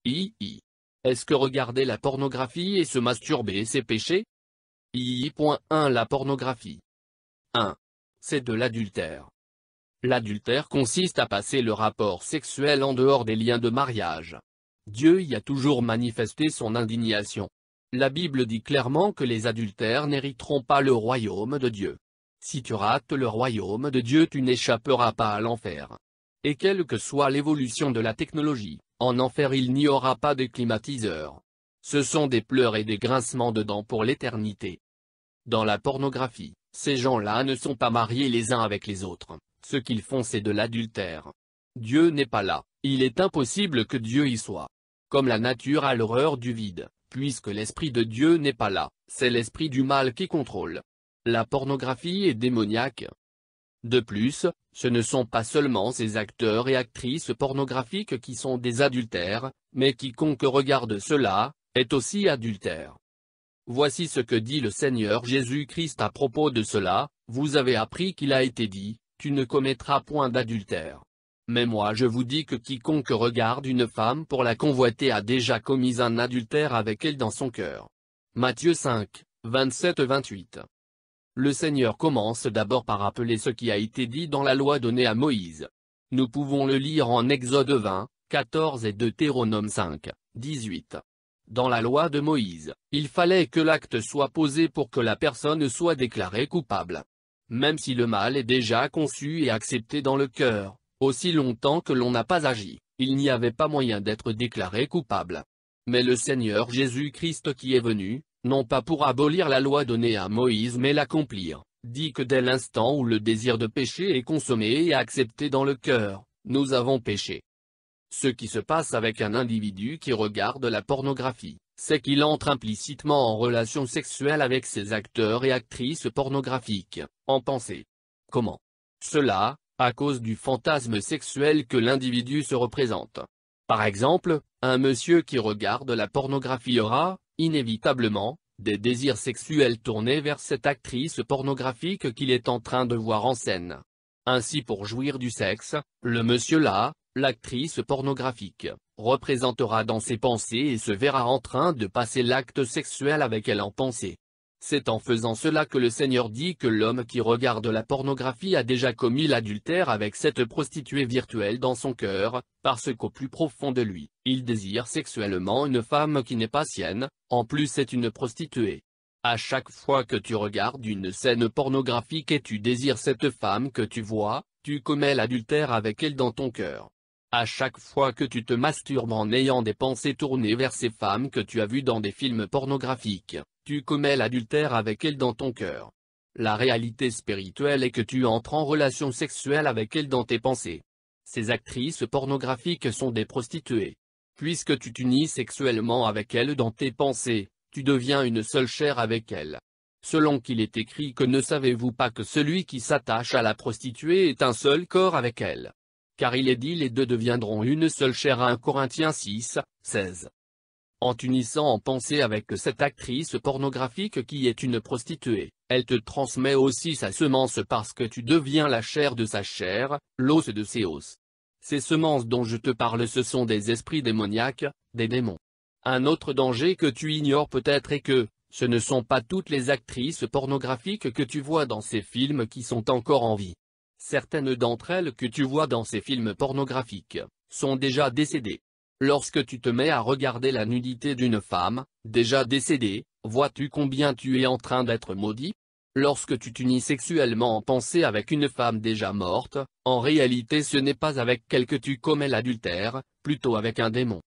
Est-ce que regarder la pornographie et se masturber c'est péché? I.1 La pornographie. 1. C'est de l'adultère. L'adultère consiste à passer le rapport sexuel en dehors des liens de mariage. Dieu y a toujours manifesté son indignation. La Bible dit clairement que les adultères n'hériteront pas le royaume de Dieu. Si tu rates le royaume de Dieu, tu n'échapperas pas à l'enfer. Et quelle que soit l'évolution de la technologie, en enfer il n'y aura pas de climatiseur. Ce sont des pleurs et des grincements de dents pour l'éternité. Dans la pornographie, ces gens-là ne sont pas mariés les uns avec les autres, ce qu'ils font c'est de l'adultère. Dieu n'est pas là, il est impossible que Dieu y soit. Comme la nature a l'horreur du vide, puisque l'esprit de Dieu n'est pas là, c'est l'esprit du mal qui contrôle. La pornographie est démoniaque. De plus, ce ne sont pas seulement ces acteurs et actrices pornographiques qui sont des adultères, mais quiconque regarde cela, est aussi adultère. Voici ce que dit le Seigneur Jésus-Christ à propos de cela, vous avez appris qu'il a été dit, tu ne commettras point d'adultère. Mais moi je vous dis que quiconque regarde une femme pour la convoiter a déjà commis un adultère avec elle dans son cœur. Matthieu 5, 27-28. Le Seigneur commence d'abord par rappeler ce qui a été dit dans la loi donnée à Moïse. Nous pouvons le lire en Exode 20, 14 et Deutéronome 5, 18. Dans la loi de Moïse, il fallait que l'acte soit posé pour que la personne soit déclarée coupable. Même si le mal est déjà conçu et accepté dans le cœur, aussi longtemps que l'on n'a pas agi, il n'y avait pas moyen d'être déclaré coupable. Mais le Seigneur Jésus-Christ qui est venu, non pas pour abolir la loi donnée à Moïse mais l'accomplir, dit que dès l'instant où le désir de péché est consommé et accepté dans le cœur, nous avons péché. Ce qui se passe avec un individu qui regarde la pornographie, c'est qu'il entre implicitement en relation sexuelle avec ses acteurs et actrices pornographiques, en pensée. Comment? Cela, à cause du fantasme sexuel que l'individu se représente. Par exemple, un monsieur qui regarde la pornographie aura, inévitablement, des désirs sexuels tournés vers cette actrice pornographique qu'il est en train de voir en scène. Ainsi pour jouir du sexe, le monsieur-là, l'actrice pornographique, représentera dans ses pensées et se verra en train de passer l'acte sexuel avec elle en pensée. C'est en faisant cela que le Seigneur dit que l'homme qui regarde la pornographie a déjà commis l'adultère avec cette prostituée virtuelle dans son cœur, parce qu'au plus profond de lui, il désire sexuellement une femme qui n'est pas sienne, en plus c'est une prostituée. À chaque fois que tu regardes une scène pornographique et tu désires cette femme que tu vois, tu commets l'adultère avec elle dans ton cœur. À chaque fois que tu te masturbes en ayant des pensées tournées vers ces femmes que tu as vues dans des films pornographiques, tu commets l'adultère avec elles dans ton cœur. La réalité spirituelle est que tu entres en relation sexuelle avec elles dans tes pensées. Ces actrices pornographiques sont des prostituées. Puisque tu t'unis sexuellement avec elles dans tes pensées, tu deviens une seule chair avec elles. Selon qu'il est écrit que ne savez-vous pas que celui qui s'attache à la prostituée est un seul corps avec elle? Car il est dit les deux deviendront une seule chair. 1 Corinthiens 6, 16. En t'unissant en pensée avec cette actrice pornographique qui est une prostituée, elle te transmet aussi sa semence parce que tu deviens la chair de sa chair, l'os de ses os. Ces semences dont je te parle ce sont des esprits démoniaques, des démons. Un autre danger que tu ignores peut-être est que, ce ne sont pas toutes les actrices pornographiques que tu vois dans ces films qui sont encore en vie. Certaines d'entre elles que tu vois dans ces films pornographiques, sont déjà décédées. Lorsque tu te mets à regarder la nudité d'une femme, déjà décédée, vois-tu combien tu es en train d'être maudit? Lorsque tu t'unis sexuellement en pensée avec une femme déjà morte, en réalité ce n'est pas avec elle que tu commets l'adultère, plutôt avec un démon.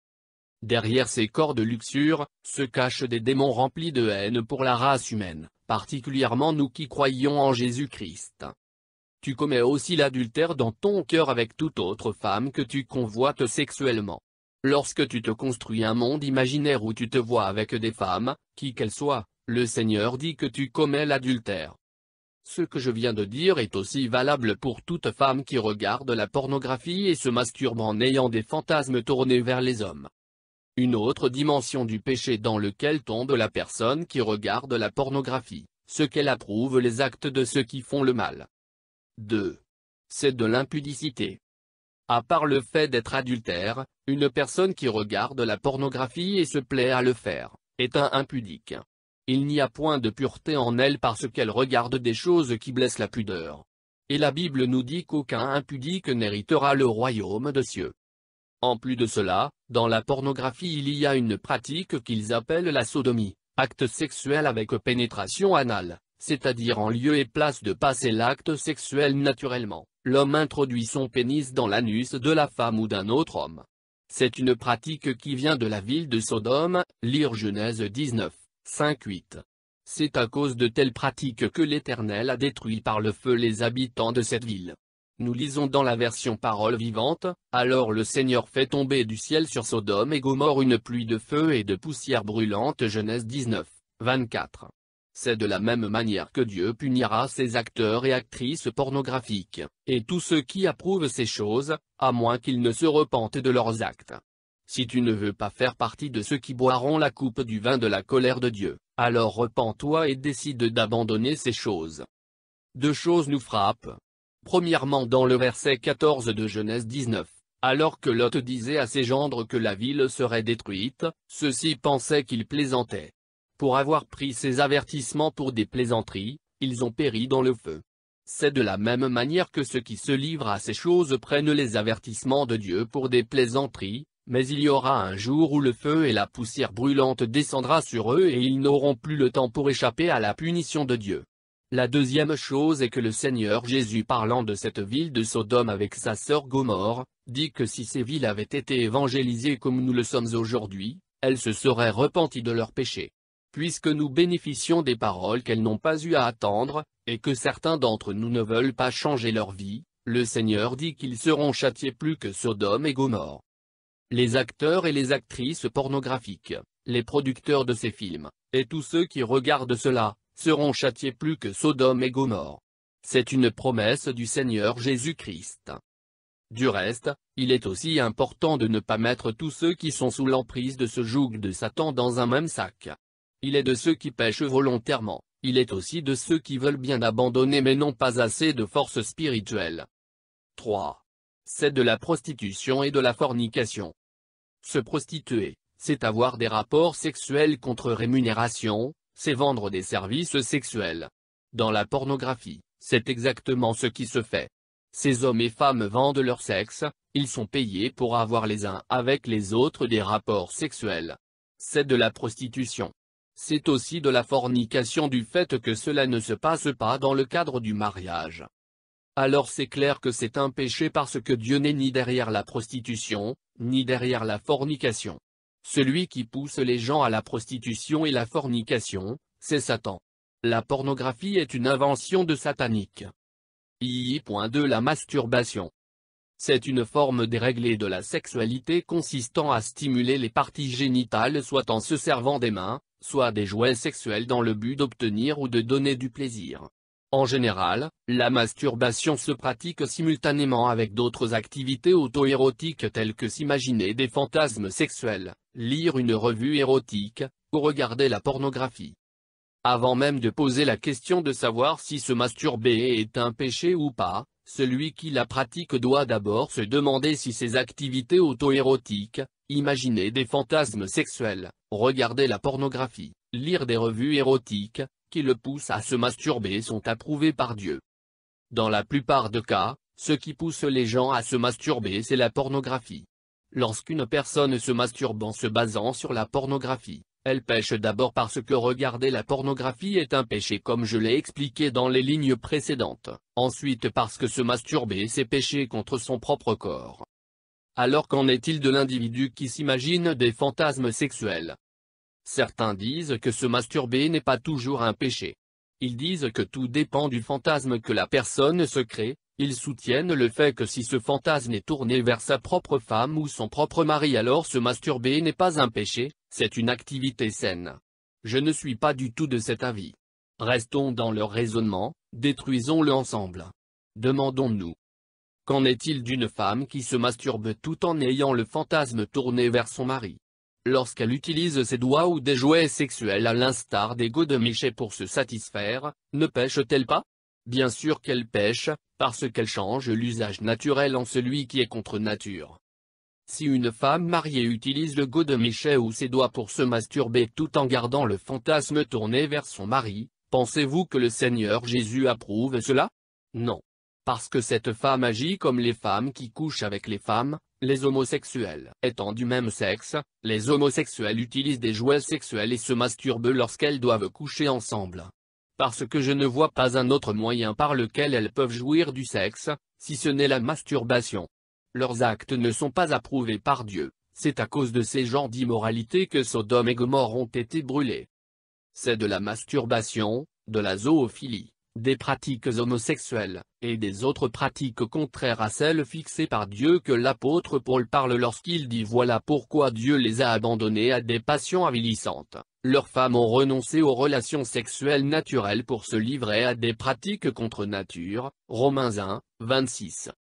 Derrière ces corps de luxure, se cachent des démons remplis de haine pour la race humaine, particulièrement nous qui croyons en Jésus-Christ. Tu commets aussi l'adultère dans ton cœur avec toute autre femme que tu convoites sexuellement. Lorsque tu te construis un monde imaginaire où tu te vois avec des femmes, qui qu'elles soient, le Seigneur dit que tu commets l'adultère. Ce que je viens de dire est aussi valable pour toute femme qui regarde la pornographie et se masturbe en ayant des fantasmes tournés vers les hommes. Une autre dimension du péché dans lequel tombe la personne qui regarde la pornographie, ce qu'elle approuve les actes de ceux qui font le mal. 2. C'est de l'impudicité. À part le fait d'être adultère, une personne qui regarde la pornographie et se plaît à le faire, est un impudique. Il n'y a point de pureté en elle parce qu'elle regarde des choses qui blessent la pudeur. Et la Bible nous dit qu'aucun impudique n'héritera le royaume des cieux. En plus de cela, dans la pornographie il y a une pratique qu'ils appellent la sodomie, acte sexuel avec pénétration anale, c'est-à-dire en lieu et place de passer l'acte sexuel naturellement, l'homme introduit son pénis dans l'anus de la femme ou d'un autre homme. C'est une pratique qui vient de la ville de Sodome, lire Genèse 19, 5-8. C'est à cause de telles pratiques que l'Éternel a détruit par le feu les habitants de cette ville. Nous lisons dans la version Parole vivante, alors le Seigneur fait tomber du ciel sur Sodome et Gomorrhe une pluie de feu et de poussière brûlante Genèse 19, 24. C'est de la même manière que Dieu punira ces acteurs et actrices pornographiques, et tous ceux qui approuvent ces choses, à moins qu'ils ne se repentent de leurs actes. Si tu ne veux pas faire partie de ceux qui boiront la coupe du vin de la colère de Dieu, alors repens-toi et décide d'abandonner ces choses. Deux choses nous frappent. Premièrement dans le verset 14 de Genèse 19, alors que Lot disait à ses gendres que la ville serait détruite, ceux-ci pensaient qu'il plaisantait. Pour avoir pris ces avertissements pour des plaisanteries, ils ont péri dans le feu. C'est de la même manière que ceux qui se livrent à ces choses prennent les avertissements de Dieu pour des plaisanteries, mais il y aura un jour où le feu et la poussière brûlante descendra sur eux et ils n'auront plus le temps pour échapper à la punition de Dieu. La deuxième chose est que le Seigneur Jésus parlant de cette ville de Sodome avec sa sœur Gomorrhe, dit que si ces villes avaient été évangélisées comme nous le sommes aujourd'hui, elles se seraient repenties de leurs péchés. Puisque nous bénéficions des paroles qu'elles n'ont pas eu à attendre, et que certains d'entre nous ne veulent pas changer leur vie, le Seigneur dit qu'ils seront châtiés plus que Sodome et Gomorrhe. Les acteurs et les actrices pornographiques, les producteurs de ces films, et tous ceux qui regardent cela, seront châtiés plus que Sodome et Gomorrhe. C'est une promesse du Seigneur Jésus-Christ. Du reste, il est aussi important de ne pas mettre tous ceux qui sont sous l'emprise de ce joug de Satan dans un même sac. Il est de ceux qui pêchent volontairement, il est aussi de ceux qui veulent bien abandonner mais n'ont pas assez de force spirituelle. 3. C'est de la prostitution et de la fornication. Se prostituer, c'est avoir des rapports sexuels contre rémunération, c'est vendre des services sexuels. Dans la pornographie, c'est exactement ce qui se fait. Ces hommes et femmes vendent leur sexe, ils sont payés pour avoir les uns avec les autres des rapports sexuels. C'est de la prostitution. C'est aussi de la fornication du fait que cela ne se passe pas dans le cadre du mariage. Alors c'est clair que c'est un péché parce que Dieu n'est ni derrière la prostitution, ni derrière la fornication. Celui qui pousse les gens à la prostitution et la fornication, c'est Satan. La pornographie est une invention de satanique. I.2 La masturbation. C'est une forme déréglée de la sexualité consistant à stimuler les parties génitales soit en se servant des mains, soit des jouets sexuels dans le but d'obtenir ou de donner du plaisir. En général, la masturbation se pratique simultanément avec d'autres activités auto-érotiques telles que s'imaginer des fantasmes sexuels, lire une revue érotique, ou regarder la pornographie. Avant même de poser la question de savoir si se masturber est un péché ou pas, celui qui la pratique doit d'abord se demander si ces activités auto-érotiques, imaginer des fantasmes sexuels, regarder la pornographie, lire des revues érotiques, qui le poussent à se masturber sont approuvés par Dieu. Dans la plupart des cas, ce qui pousse les gens à se masturber c'est la pornographie. Lorsqu'une personne se masturbe en se basant sur la pornographie, elle pêche d'abord parce que regarder la pornographie est un péché comme je l'ai expliqué dans les lignes précédentes, ensuite parce que se masturber c'est pécher contre son propre corps. Alors qu'en est-il de l'individu qui s'imagine des fantasmes sexuels? Certains disent que se masturber n'est pas toujours un péché. Ils disent que tout dépend du fantasme que la personne se crée, ils soutiennent le fait que si ce fantasme est tourné vers sa propre femme ou son propre mari alors se masturber n'est pas un péché, c'est une activité saine. Je ne suis pas du tout de cet avis. Restons dans leur raisonnement, détruisons-le ensemble. Demandons-nous. Qu'en est-il d'une femme qui se masturbe tout en ayant le fantasme tourné vers son mari? Lorsqu'elle utilise ses doigts ou des jouets sexuels à l'instar des godemichés pour se satisfaire, ne pêche-t-elle pas? Bien sûr qu'elle pêche, parce qu'elle change l'usage naturel en celui qui est contre nature. Si une femme mariée utilise le godemichet ou ses doigts pour se masturber tout en gardant le fantasme tourné vers son mari, pensez-vous que le Seigneur Jésus approuve cela? Non. Parce que cette femme agit comme les femmes qui couchent avec les femmes, les homosexuels. Étant du même sexe, les homosexuels utilisent des jouets sexuels et se masturbent lorsqu'elles doivent coucher ensemble. Parce que je ne vois pas un autre moyen par lequel elles peuvent jouir du sexe, si ce n'est la masturbation. Leurs actes ne sont pas approuvés par Dieu, c'est à cause de ces genres d'immoralité que Sodome et Gomorrhe ont été brûlés. C'est de la masturbation, de la zoophilie, des pratiques homosexuelles, et des autres pratiques contraires à celles fixées par Dieu que l'apôtre Paul parle lorsqu'il dit voilà pourquoi Dieu les a abandonnés à des passions avilissantes. Leurs femmes ont renoncé aux relations sexuelles naturelles pour se livrer à des pratiques contre nature, Romains 1, 26.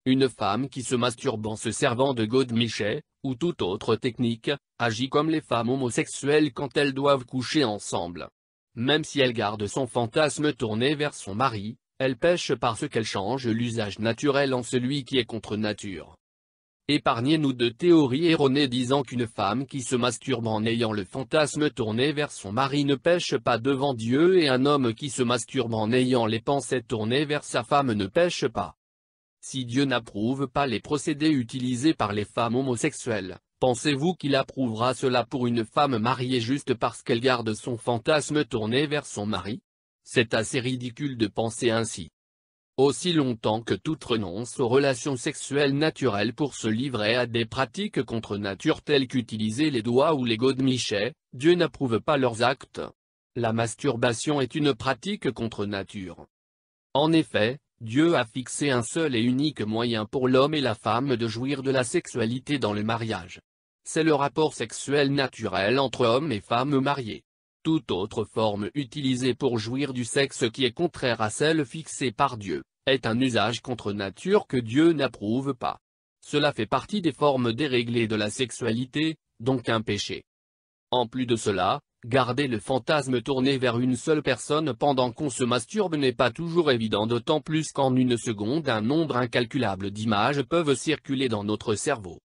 Une femme qui se masturbe en se servant de godemichet, ou toute autre technique, agit comme les femmes homosexuelles quand elles doivent coucher ensemble. Même si elle garde son fantasme tourné vers son mari, elle pêche parce qu'elle change l'usage naturel en celui qui est contre nature. Épargnez-nous de théories erronées disant qu'une femme qui se masturbe en ayant le fantasme tourné vers son mari ne pêche pas devant Dieu et un homme qui se masturbe en ayant les pensées tournées vers sa femme ne pêche pas. Si Dieu n'approuve pas les procédés utilisés par les femmes homosexuelles, pensez-vous qu'il approuvera cela pour une femme mariée juste parce qu'elle garde son fantasme tourné vers son mari? C'est assez ridicule de penser ainsi. Aussi longtemps que toute renonce aux relations sexuelles naturelles pour se livrer à des pratiques contre nature telles qu'utiliser les doigts ou les godemichets, Dieu n'approuve pas leurs actes. La masturbation est une pratique contre nature. En effet, Dieu a fixé un seul et unique moyen pour l'homme et la femme de jouir de la sexualité dans le mariage. C'est le rapport sexuel naturel entre hommes et femmes mariés. Toute autre forme utilisée pour jouir du sexe qui est contraire à celle fixée par Dieu, est un usage contre nature que Dieu n'approuve pas. Cela fait partie des formes déréglées de la sexualité, donc un péché. En plus de cela, garder le fantasme tourné vers une seule personne pendant qu'on se masturbe n'est pas toujours évident, d'autant plus qu'en une seconde un nombre incalculable d'images peuvent circuler dans notre cerveau.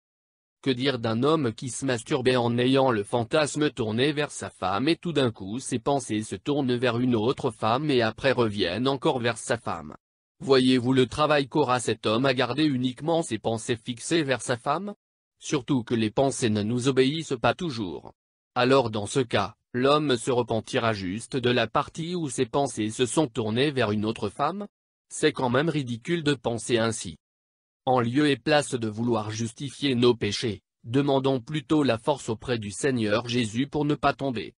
Que dire d'un homme qui se masturbait en ayant le fantasme tourné vers sa femme et tout d'un coup ses pensées se tournent vers une autre femme et après reviennent encore vers sa femme? Voyez-vous le travail qu'aura cet homme à garder uniquement ses pensées fixées vers sa femme? Surtout que les pensées ne nous obéissent pas toujours. Alors dans ce cas, l'homme se repentira juste de la partie où ses pensées se sont tournées vers une autre femme? C'est quand même ridicule de penser ainsi. En lieu et place de vouloir justifier nos péchés, demandons plutôt la force auprès du Seigneur Jésus pour ne pas tomber.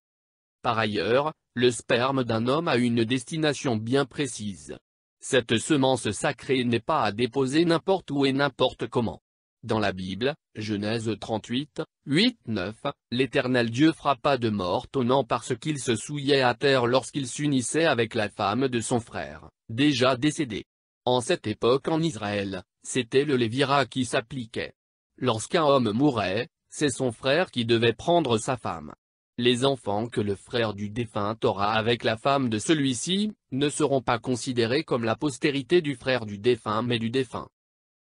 Par ailleurs, le sperme d'un homme a une destination bien précise. Cette semence sacrée n'est pas à déposer n'importe où et n'importe comment. Dans la Bible, Genèse 38, 8-9, l'Éternel Dieu frappa de mort Onan parce qu'il se souillait à terre lorsqu'il s'unissait avec la femme de son frère, déjà décédé. En cette époque en Israël, c'était le lévirat qui s'appliquait. Lorsqu'un homme mourait, c'est son frère qui devait prendre sa femme. Les enfants que le frère du défunt aura avec la femme de celui-ci, ne seront pas considérés comme la postérité du frère du défunt mais du défunt.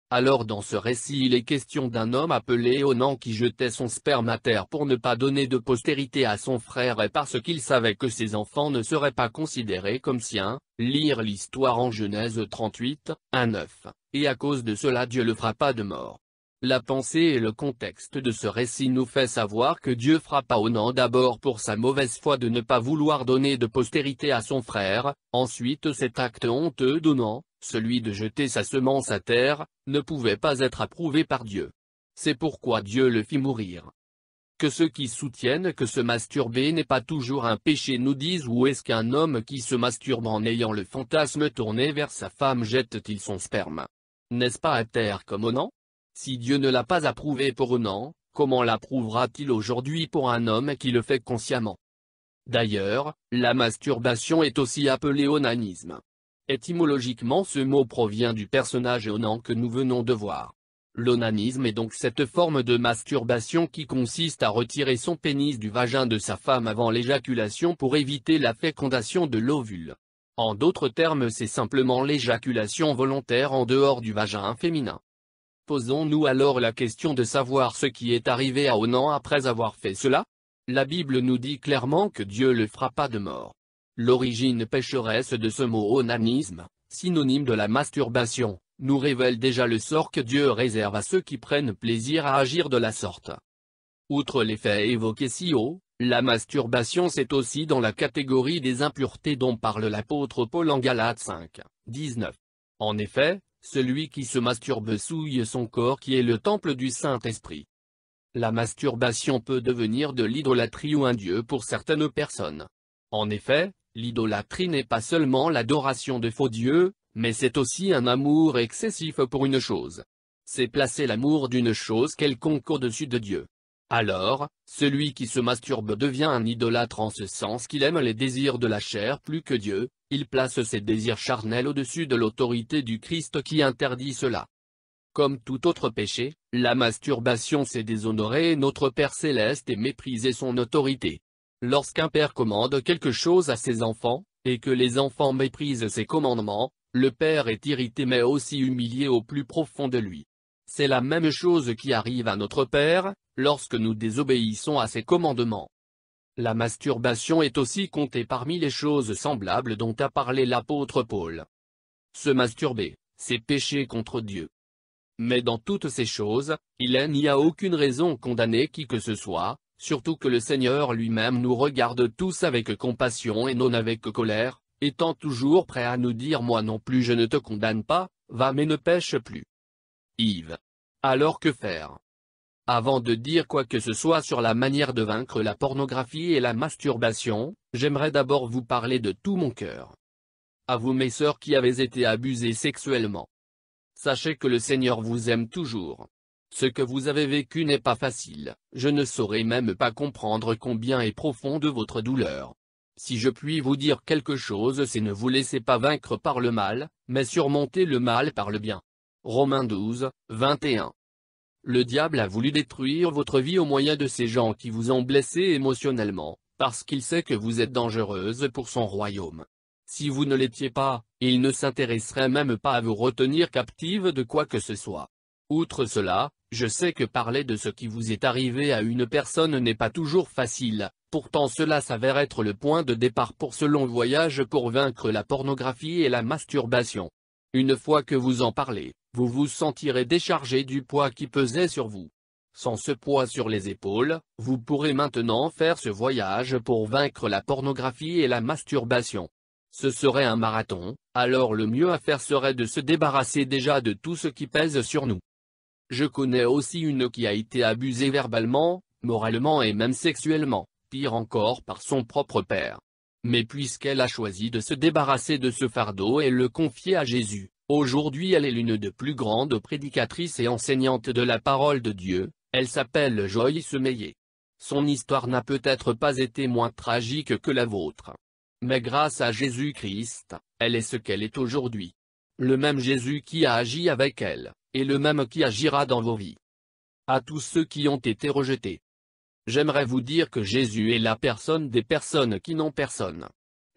Alors dans ce récit il est question d'un homme appelé Onan qui jetait son sperme à terre pour ne pas donner de postérité à son frère et parce qu'il savait que ses enfants ne seraient pas considérés comme siens, lire l'histoire en Genèse 38, 1-9, et à cause de cela Dieu le frappa de mort. La pensée et le contexte de ce récit nous fait savoir que Dieu frappa Onan d'abord pour sa mauvaise foi de ne pas vouloir donner de postérité à son frère, ensuite cet acte honteux d'Onan, celui de jeter sa semence à terre, ne pouvait pas être approuvé par Dieu. C'est pourquoi Dieu le fit mourir. Que ceux qui soutiennent que se masturber n'est pas toujours un péché nous disent où est-ce qu'un homme qui se masturbe en ayant le fantasme tourné vers sa femme jette-t-il son sperme? N'est-ce pas à terre comme Onan? Si Dieu ne l'a pas approuvé pour Onan, comment l'approuvera-t-il aujourd'hui pour un homme qui le fait consciemment? D'ailleurs, la masturbation est aussi appelée onanisme. Étymologiquement ce mot provient du personnage Onan que nous venons de voir. L'onanisme est donc cette forme de masturbation qui consiste à retirer son pénis du vagin de sa femme avant l'éjaculation pour éviter la fécondation de l'ovule. En d'autres termes, c'est simplement l'éjaculation volontaire en dehors du vagin féminin. Posons-nous alors la question de savoir ce qui est arrivé à Onan après avoir fait cela. La Bible nous dit clairement que Dieu le frappa de mort. L'origine pécheresse de ce mot onanisme, synonyme de la masturbation, nous révèle déjà le sort que Dieu réserve à ceux qui prennent plaisir à agir de la sorte. Outre les faits évoqués si haut, la masturbation c'est aussi dans la catégorie des impuretés dont parle l'apôtre Paul en Galates 5, 19. En effet, celui qui se masturbe souille son corps qui est le temple du Saint-Esprit. La masturbation peut devenir de l'idolâtrie ou un dieu pour certaines personnes. En effet, l'idolâtrie n'est pas seulement l'adoration de faux dieux, mais c'est aussi un amour excessif pour une chose. C'est placer l'amour d'une chose quelconque au-dessus de Dieu. Alors, celui qui se masturbe devient un idolâtre en ce sens qu'il aime les désirs de la chair plus que Dieu, il place ses désirs charnels au-dessus de l'autorité du Christ qui interdit cela. Comme tout autre péché, la masturbation c'est déshonorer notre Père Céleste et mépriser son autorité. Lorsqu'un père commande quelque chose à ses enfants, et que les enfants méprisent ses commandements, le père est irrité mais aussi humilié au plus profond de lui. C'est la même chose qui arrive à notre Père, lorsque nous désobéissons à ses commandements. La masturbation est aussi comptée parmi les choses semblables dont a parlé l'apôtre Paul. Se masturber, c'est pécher contre Dieu. Mais dans toutes ces choses, il n'y a aucune raison condamner qui que ce soit, surtout que le Seigneur lui-même nous regarde tous avec compassion et non avec colère, étant toujours prêt à nous dire moi non plus je ne te condamne pas, va mais ne pêche plus. Yves. Alors que faire? Avant de dire quoi que ce soit sur la manière de vaincre la pornographie et la masturbation, j'aimerais d'abord vous parler de tout mon cœur. À vous mes sœurs qui avez été abusées sexuellement. Sachez que le Seigneur vous aime toujours. Ce que vous avez vécu n'est pas facile, je ne saurais même pas comprendre combien est profonde votre douleur. Si je puis vous dire quelque chose c'est ne vous laissez pas vaincre par le mal, mais surmontez le mal par le bien. Romains 12, 21. Le diable a voulu détruire votre vie au moyen de ces gens qui vous ont blessé émotionnellement, parce qu'il sait que vous êtes dangereuse pour son royaume. Si vous ne l'étiez pas, il ne s'intéresserait même pas à vous retenir captive de quoi que ce soit. Outre cela, je sais que parler de ce qui vous est arrivé à une personne n'est pas toujours facile, pourtant cela s'avère être le point de départ pour ce long voyage pour vaincre la pornographie et la masturbation. Une fois que vous en parlez, vous vous sentirez déchargé du poids qui pesait sur vous. Sans ce poids sur les épaules, vous pourrez maintenant faire ce voyage pour vaincre la pornographie et la masturbation. Ce serait un marathon, alors le mieux à faire serait de se débarrasser déjà de tout ce qui pèse sur nous. Je connais aussi une qui a été abusée verbalement, moralement et même sexuellement, pire encore par son propre père. Mais puisqu'elle a choisi de se débarrasser de ce fardeau et le confier à Jésus, aujourd'hui elle est l'une des plus grandes prédicatrices et enseignantes de la parole de Dieu, elle s'appelle Joyce Meyer. Son histoire n'a peut-être pas été moins tragique que la vôtre. Mais grâce à Jésus-Christ, elle est ce qu'elle est aujourd'hui. Le même Jésus qui a agi avec elle, et le même qui agira dans vos vies. À tous ceux qui ont été rejetés. J'aimerais vous dire que Jésus est la personne des personnes qui n'ont personne.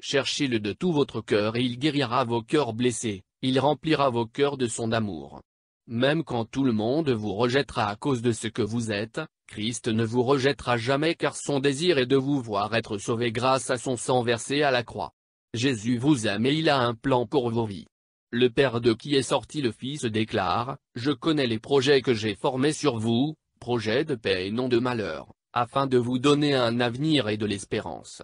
Cherchez-le de tout votre cœur et il guérira vos cœurs blessés, il remplira vos cœurs de son amour. Même quand tout le monde vous rejettera à cause de ce que vous êtes, Christ ne vous rejettera jamais car son désir est de vous voir être sauvé grâce à son sang versé à la croix. Jésus vous aime et il a un plan pour vos vies. Le Père de qui est sorti le Fils déclare, « Je connais les projets que j'ai formés sur vous, projets de paix et non de malheur, afin de vous donner un avenir et de l'espérance. »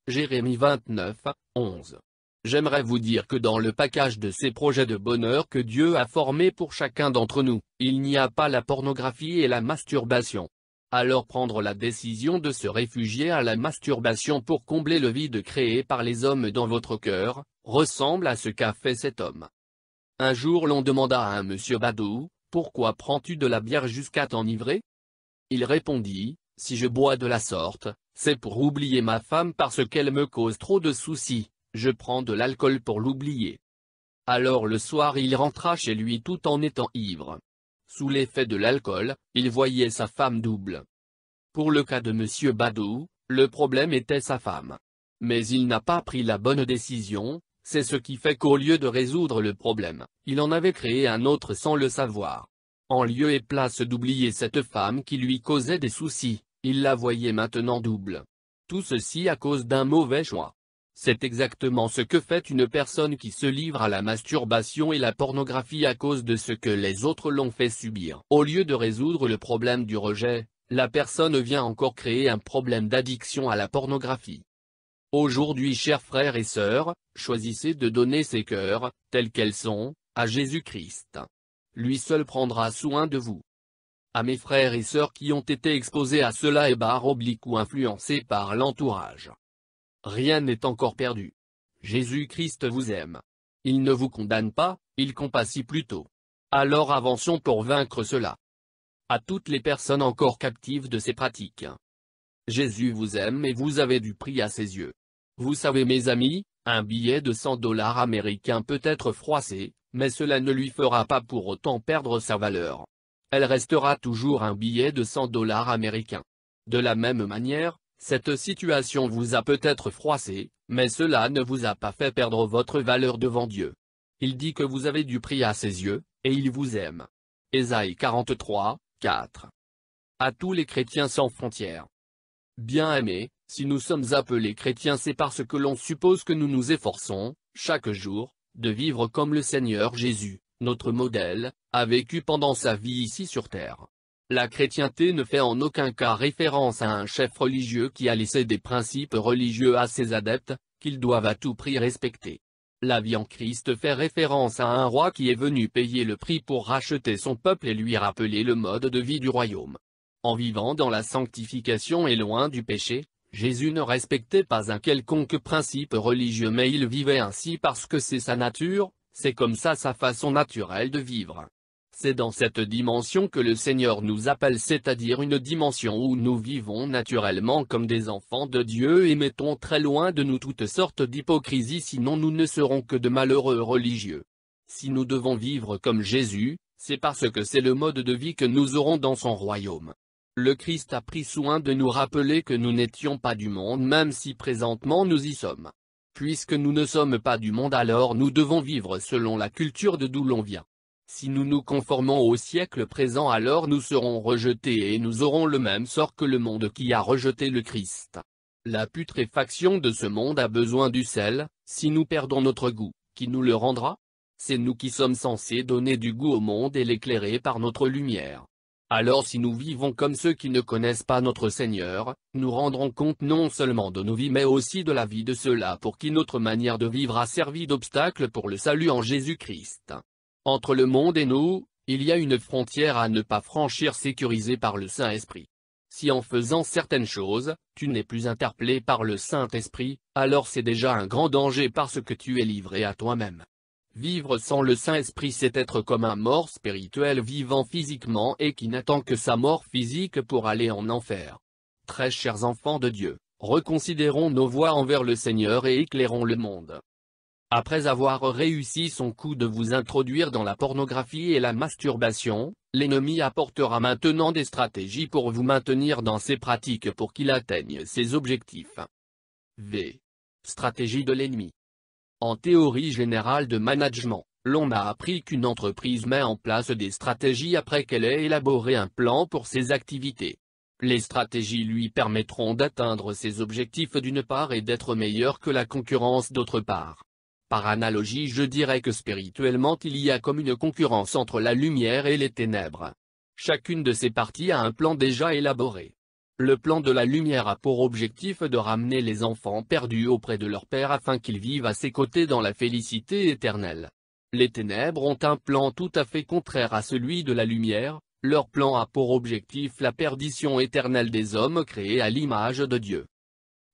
Jérémie 29, 11. J'aimerais vous dire que dans le package de ces projets de bonheur que Dieu a formés pour chacun d'entre nous, il n'y a pas la pornographie et la masturbation. Alors prendre la décision de se réfugier à la masturbation pour combler le vide créé par les hommes dans votre cœur, ressemble à ce qu'a fait cet homme. Un jour l'on demanda à un monsieur Badou, « Pourquoi prends-tu de la bière jusqu'à t'enivrer ?» Il répondit, « Si je bois de la sorte, c'est pour oublier ma femme parce qu'elle me cause trop de soucis, je prends de l'alcool pour l'oublier. » Alors le soir il rentra chez lui tout en étant ivre. Sous l'effet de l'alcool, il voyait sa femme double. Pour le cas de monsieur Badou, le problème était sa femme. Mais il n'a pas pris la bonne décision, c'est ce qui fait qu'au lieu de résoudre le problème, il en avait créé un autre sans le savoir. En lieu et place d'oublier cette femme qui lui causait des soucis, il la voyait maintenant double. Tout ceci à cause d'un mauvais choix. C'est exactement ce que fait une personne qui se livre à la masturbation et la pornographie à cause de ce que les autres l'ont fait subir. Au lieu de résoudre le problème du rejet, la personne vient encore créer un problème d'addiction à la pornographie. Aujourd'hui, chers frères et sœurs, choisissez de donner ces cœurs, tels qu'elles sont, à Jésus-Christ. Lui seul prendra soin de vous. À mes frères et sœurs qui ont été exposés à cela et ou influencés par l'entourage. Rien n'est encore perdu. Jésus-Christ vous aime. Il ne vous condamne pas, il compatit plutôt. Alors avançons pour vaincre cela. À toutes les personnes encore captives de ces pratiques. Jésus vous aime et vous avez du prix à ses yeux. Vous savez mes amis, un billet de $100 américains peut être froissé, mais cela ne lui fera pas pour autant perdre sa valeur. Elle restera toujours un billet de $100 américains. De la même manière, cette situation vous a peut-être froissé, mais cela ne vous a pas fait perdre votre valeur devant Dieu. Il dit que vous avez du prix à ses yeux, et il vous aime. Ésaïe 43, 4. À tous les chrétiens sans frontières. Bien-aimés, si nous sommes appelés chrétiens, c'est parce que l'on suppose que nous nous efforçons, chaque jour, de vivre comme le Seigneur Jésus, notre modèle, a vécu pendant sa vie ici sur terre. La chrétienté ne fait en aucun cas référence à un chef religieux qui a laissé des principes religieux à ses adeptes, qu'ils doivent à tout prix respecter. La vie en Christ fait référence à un roi qui est venu payer le prix pour racheter son peuple et lui rappeler le mode de vie du royaume. En vivant dans la sanctification et loin du péché, Jésus ne respectait pas un quelconque principe religieux, mais il vivait ainsi parce que c'est sa nature, c'est comme ça sa façon naturelle de vivre. C'est dans cette dimension que le Seigneur nous appelle, c'est-à-dire une dimension où nous vivons naturellement comme des enfants de Dieu et mettons très loin de nous toutes sortes d'hypocrisie, sinon nous ne serons que de malheureux religieux. Si nous devons vivre comme Jésus, c'est parce que c'est le mode de vie que nous aurons dans son royaume. Le Christ a pris soin de nous rappeler que nous n'étions pas du monde, même si présentement nous y sommes. Puisque nous ne sommes pas du monde, alors nous devons vivre selon la culture de d'où l'on vient. Si nous nous conformons au siècle présent, alors nous serons rejetés et nous aurons le même sort que le monde qui a rejeté le Christ. La putréfaction de ce monde a besoin du sel. Si nous perdons notre goût, qui nous le rendra? C'est nous qui sommes censés donner du goût au monde et l'éclairer par notre lumière. Alors si nous vivons comme ceux qui ne connaissent pas notre Seigneur, nous rendrons compte non seulement de nos vies mais aussi de la vie de ceux-là pour qui notre manière de vivre a servi d'obstacle pour le salut en Jésus-Christ. Entre le monde et nous, il y a une frontière à ne pas franchir sécurisée par le Saint-Esprit. Si en faisant certaines choses, tu n'es plus interpellé par le Saint-Esprit, alors c'est déjà un grand danger parce que tu es livré à toi-même. Vivre sans le Saint-Esprit, c'est être comme un mort spirituel vivant physiquement et qui n'attend que sa mort physique pour aller en enfer. Très chers enfants de Dieu, reconsidérons nos voies envers le Seigneur et éclairons le monde. Après avoir réussi son coup de vous introduire dans la pornographie et la masturbation, l'ennemi apportera maintenant des stratégies pour vous maintenir dans ces pratiques pour qu'il atteigne ses objectifs. V. Stratégie de l'ennemi. En théorie générale de management, l'on a appris qu'une entreprise met en place des stratégies après qu'elle ait élaboré un plan pour ses activités. Les stratégies lui permettront d'atteindre ses objectifs d'une part et d'être meilleur que la concurrence d'autre part. Par analogie, je dirais que spirituellement il y a comme une concurrence entre la lumière et les ténèbres. Chacune de ces parties a un plan déjà élaboré. Le plan de la lumière a pour objectif de ramener les enfants perdus auprès de leur Père afin qu'ils vivent à ses côtés dans la félicité éternelle. Les ténèbres ont un plan tout à fait contraire à celui de la lumière, leur plan a pour objectif la perdition éternelle des hommes créés à l'image de Dieu.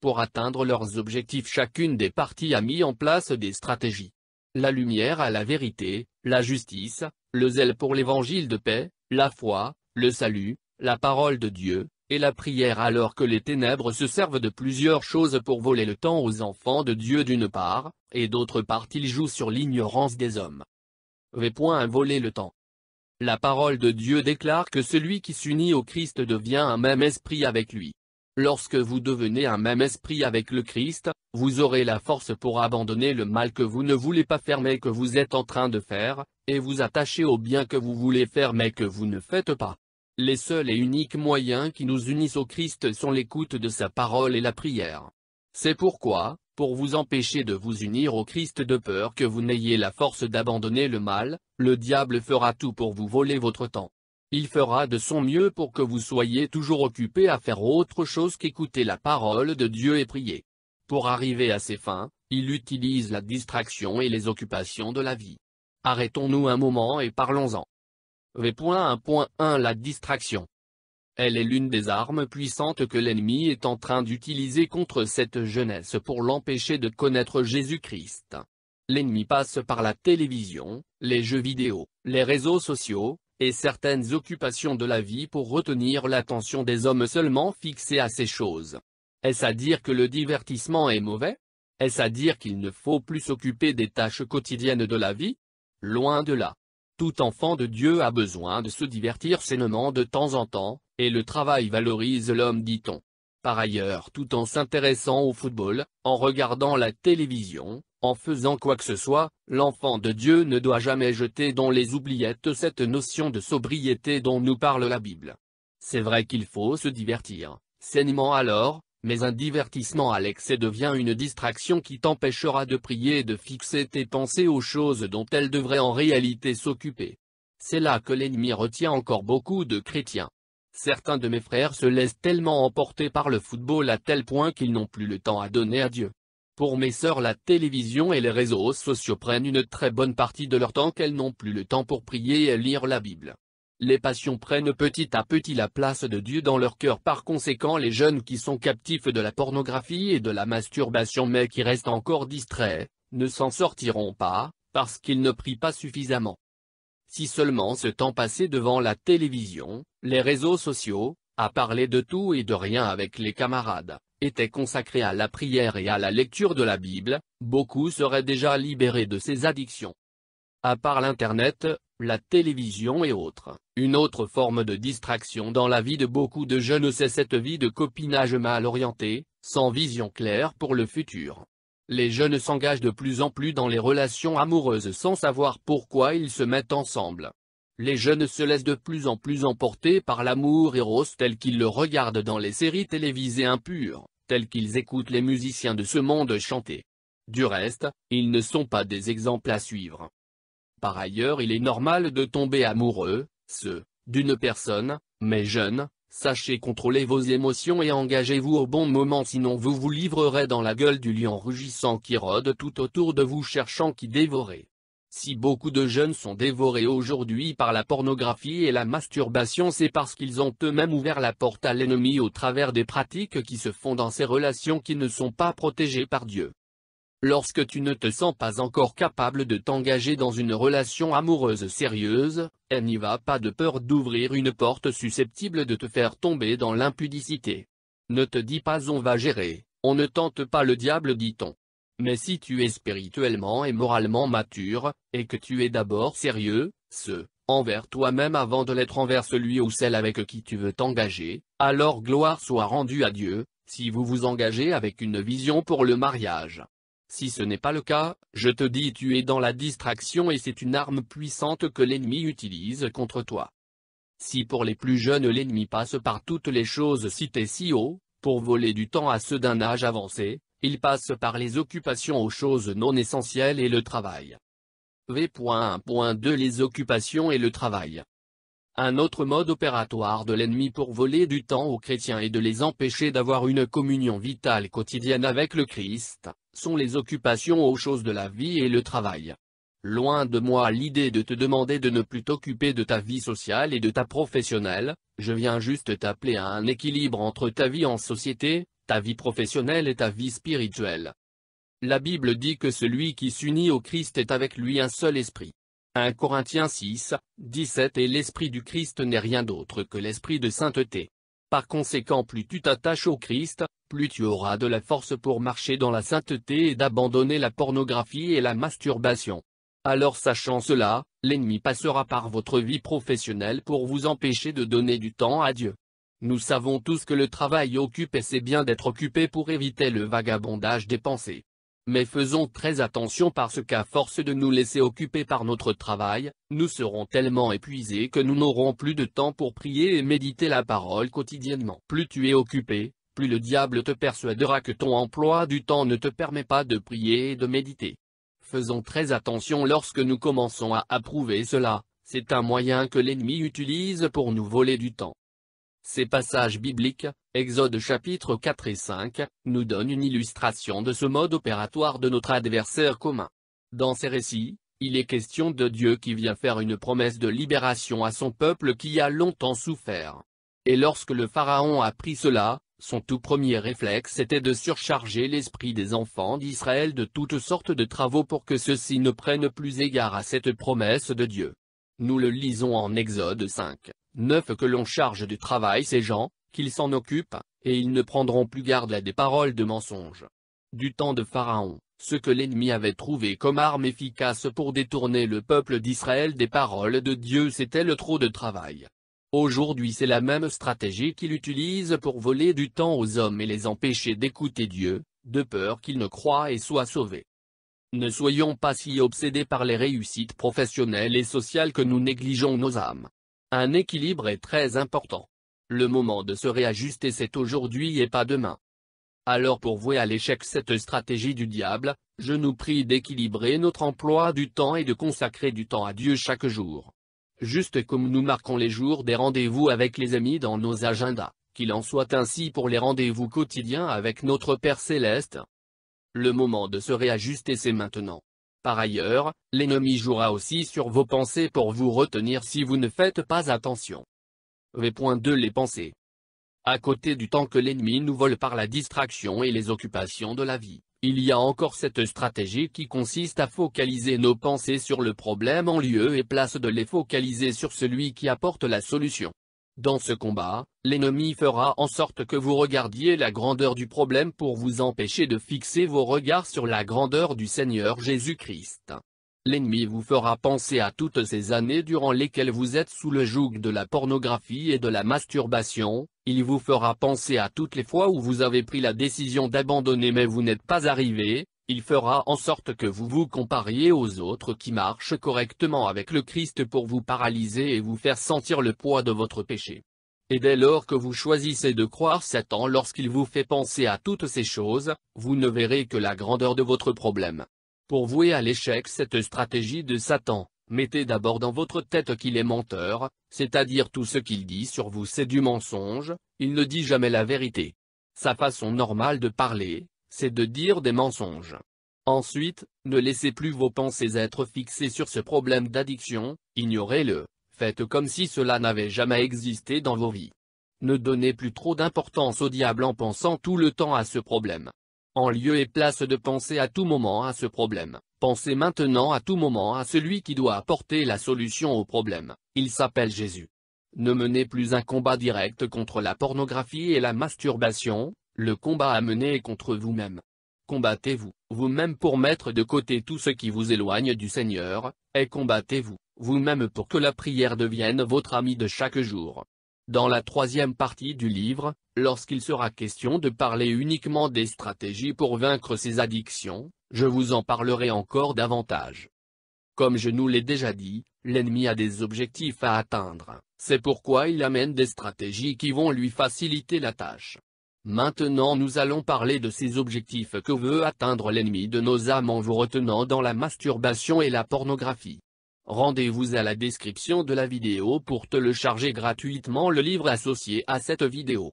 Pour atteindre leurs objectifs, chacune des parties a mis en place des stratégies. La lumière a la vérité, la justice, le zèle pour l'évangile de paix, la foi, le salut, la parole de Dieu, et la prière, alors que les ténèbres se servent de plusieurs choses pour voler le temps aux enfants de Dieu d'une part, et d'autre part ils jouent sur l'ignorance des hommes. Voler le temps. La parole de Dieu déclare que celui qui s'unit au Christ devient un même esprit avec lui. Lorsque vous devenez un même esprit avec le Christ, vous aurez la force pour abandonner le mal que vous ne voulez pas faire mais que vous êtes en train de faire, et vous attacher au bien que vous voulez faire mais que vous ne faites pas. Les seuls et uniques moyens qui nous unissent au Christ sont l'écoute de sa parole et la prière. C'est pourquoi, pour vous empêcher de vous unir au Christ de peur que vous n'ayez la force d'abandonner le mal, le diable fera tout pour vous voler votre temps. Il fera de son mieux pour que vous soyez toujours occupés à faire autre chose qu'écouter la parole de Dieu et prier. Pour arriver à ses fins, il utilise la distraction et les occupations de la vie. Arrêtons-nous un moment et parlons-en. V.1.1 La distraction. Elle est l'une des armes puissantes que l'ennemi est en train d'utiliser contre cette jeunesse pour l'empêcher de connaître Jésus-Christ. L'ennemi passe par la télévision, les jeux vidéo, les réseaux sociaux, et certaines occupations de la vie pour retenir l'attention des hommes seulement fixés à ces choses. Est-ce à dire que le divertissement est mauvais? Est-ce à dire qu'il ne faut plus s'occuper des tâches quotidiennes de la vie? Loin de là. Tout enfant de Dieu a besoin de se divertir sainement de temps en temps, et le travail valorise l'homme, dit-on. Par ailleurs, tout en s'intéressant au football, en regardant la télévision, en faisant quoi que ce soit, l'enfant de Dieu ne doit jamais jeter dans les oubliettes cette notion de sobriété dont nous parle la Bible. C'est vrai qu'il faut se divertir, sainement alors, mais un divertissement à l'excès devient une distraction qui t'empêchera de prier et de fixer tes pensées aux choses dont elles devraient en réalité s'occuper. C'est là que l'ennemi retient encore beaucoup de chrétiens. Certains de mes frères se laissent tellement emporter par le football à tel point qu'ils n'ont plus le temps à donner à Dieu. Pour mes sœurs, la télévision et les réseaux sociaux prennent une très bonne partie de leur temps qu'elles n'ont plus le temps pour prier et lire la Bible. Les passions prennent petit à petit la place de Dieu dans leur cœur. Par conséquent, les jeunes qui sont captifs de la pornographie et de la masturbation mais qui restent encore distraits, ne s'en sortiront pas, parce qu'ils ne prient pas suffisamment. Si seulement ce temps passé devant la télévision, les réseaux sociaux, à parler de tout et de rien avec les camarades, était consacré à la prière et à la lecture de la Bible, beaucoup seraient déjà libérés de ces addictions. À part l'Internet, la télévision et autres, une autre forme de distraction dans la vie de beaucoup de jeunes, c'est cette vie de copinage mal orientée, sans vision claire pour le futur. Les jeunes s'engagent de plus en plus dans les relations amoureuses sans savoir pourquoi ils se mettent ensemble. Les jeunes se laissent de plus en plus emporter par l'amour éros tel qu'ils le regardent dans les séries télévisées impures, tel qu'ils écoutent les musiciens de ce monde chanter. Du reste, ils ne sont pas des exemples à suivre. Par ailleurs, il est normal de tomber amoureux, d'une personne, mais jeune. Sachez contrôler vos émotions et engagez-vous au bon moment, sinon vous vous livrerez dans la gueule du lion rugissant qui rôde tout autour de vous cherchant qui dévorer. Si beaucoup de jeunes sont dévorés aujourd'hui par la pornographie et la masturbation, c'est parce qu'ils ont eux-mêmes ouvert la porte à l'ennemi au travers des pratiques qui se font dans ces relations qui ne sont pas protégées par Dieu. Lorsque tu ne te sens pas encore capable de t'engager dans une relation amoureuse sérieuse, n'y va pas de peur d'ouvrir une porte susceptible de te faire tomber dans l'impudicité. Ne te dis pas on va gérer, on ne tente pas le diable, dit-on. Mais si tu es spirituellement et moralement mature, et que tu es d'abord sérieux, envers toi-même avant de l'être envers celui ou celle avec qui tu veux t'engager, alors gloire soit rendue à Dieu, si vous vous engagez avec une vision pour le mariage. Si ce n'est pas le cas, je te dis tu es dans la distraction et c'est une arme puissante que l'ennemi utilise contre toi. Si pour les plus jeunes l'ennemi passe par toutes les choses citées si haut, pour voler du temps à ceux d'un âge avancé, il passe par les occupations aux choses non essentielles et le travail. V.1.2 Les occupations et le travail. Un autre mode opératoire de l'ennemi pour voler du temps aux chrétiens et de les empêcher d'avoir une communion vitale quotidienne avec le Christ, sont les occupations aux choses de la vie et le travail. Loin de moi l'idée de te demander de ne plus t'occuper de ta vie sociale et de ta professionnelle, je viens juste t'appeler à un équilibre entre ta vie en société, ta vie professionnelle et ta vie spirituelle. La Bible dit que celui qui s'unit au Christ est avec lui un seul esprit. 1 Corinthiens 6, 17 Et l'esprit du Christ n'est rien d'autre que l'esprit de sainteté. Par conséquent, plus tu t'attaches au Christ, plus tu auras de la force pour marcher dans la sainteté et d'abandonner la pornographie et la masturbation. Alors sachant cela, l'ennemi passera par votre vie professionnelle pour vous empêcher de donner du temps à Dieu. Nous savons tous que le travail occupe et c'est bien d'être occupé pour éviter le vagabondage des pensées. Mais faisons très attention parce qu'à force de nous laisser occuper par notre travail, nous serons tellement épuisés que nous n'aurons plus de temps pour prier et méditer la parole quotidiennement. Plus tu es occupé, plus le diable te persuadera que ton emploi du temps ne te permet pas de prier et de méditer. Faisons très attention lorsque nous commençons à approuver cela, c'est un moyen que l'ennemi utilise pour nous voler du temps. Ces passages bibliques, Exode chapitres 4 et 5, nous donnent une illustration de ce mode opératoire de notre adversaire commun. Dans ces récits, il est question de Dieu qui vient faire une promesse de libération à son peuple qui a longtemps souffert. Et lorsque le Pharaon a appris cela, son tout premier réflexe était de surcharger l'esprit des enfants d'Israël de toutes sortes de travaux pour que ceux-ci ne prennent plus égard à cette promesse de Dieu. Nous le lisons en Exode 5, 9 que l'on charge du travail ces gens, qu'ils s'en occupent, et ils ne prendront plus garde à des paroles de mensonge. Du temps de Pharaon, ce que l'ennemi avait trouvé comme arme efficace pour détourner le peuple d'Israël des paroles de Dieu c'était le trop de travail. Aujourd'hui c'est la même stratégie qu'il utilise pour voler du temps aux hommes et les empêcher d'écouter Dieu, de peur qu'ils ne croient et soient sauvés. Ne soyons pas si obsédés par les réussites professionnelles et sociales que nous négligeons nos âmes. Un équilibre est très important. Le moment de se réajuster c'est aujourd'hui et pas demain. Alors pour vouer à l'échec cette stratégie du diable, je nous prie d'équilibrer notre emploi du temps et de consacrer du temps à Dieu chaque jour. Juste comme nous marquons les jours des rendez-vous avec les amis dans nos agendas, qu'il en soit ainsi pour les rendez-vous quotidiens avec notre Père Céleste. Le moment de se réajuster c'est maintenant. Par ailleurs, l'ennemi jouera aussi sur vos pensées pour vous retenir si vous ne faites pas attention. V.2 Les pensées. À côté du temps que l'ennemi nous vole par la distraction et les occupations de la vie, il y a encore cette stratégie qui consiste à focaliser nos pensées sur le problème en lieu et place de les focaliser sur celui qui apporte la solution. Dans ce combat, l'ennemi fera en sorte que vous regardiez la grandeur du problème pour vous empêcher de fixer vos regards sur la grandeur du Seigneur Jésus-Christ. L'ennemi vous fera penser à toutes ces années durant lesquelles vous êtes sous le joug de la pornographie et de la masturbation, il vous fera penser à toutes les fois où vous avez pris la décision d'abandonner mais vous n'êtes pas arrivé. Il fera en sorte que vous vous compariez aux autres qui marchent correctement avec le Christ pour vous paralyser et vous faire sentir le poids de votre péché. Et dès lors que vous choisissez de croire Satan lorsqu'il vous fait penser à toutes ces choses, vous ne verrez que la grandeur de votre problème. Pour vouer à l'échec cette stratégie de Satan, mettez d'abord dans votre tête qu'il est menteur, c'est-à-dire tout ce qu'il dit sur vous c'est du mensonge, il ne dit jamais la vérité. Sa façon normale de parler, c'est de dire des mensonges. Ensuite, ne laissez plus vos pensées être fixées sur ce problème d'addiction, ignorez-le, faites comme si cela n'avait jamais existé dans vos vies. Ne donnez plus trop d'importance au diable en pensant tout le temps à ce problème. En lieu et place de penser à tout moment à ce problème, pensez maintenant à tout moment à celui qui doit apporter la solution au problème, il s'appelle Jésus. Ne menez plus un combat direct contre la pornographie et la masturbation. Le combat à mener est contre vous-même. Combattez-vous, vous-même pour mettre de côté tout ce qui vous éloigne du Seigneur, et combattez-vous, vous-même pour que la prière devienne votre ami de chaque jour. Dans la troisième partie du livre, lorsqu'il sera question de parler uniquement des stratégies pour vaincre ces addictions, je vous en parlerai encore davantage. Comme je nous l'ai déjà dit, l'ennemi a des objectifs à atteindre, c'est pourquoi il amène des stratégies qui vont lui faciliter la tâche. Maintenant nous allons parler de ces objectifs que veut atteindre l'ennemi de nos âmes en vous retenant dans la masturbation et la pornographie. Rendez-vous à la description de la vidéo pour télécharger gratuitement le livre associé à cette vidéo.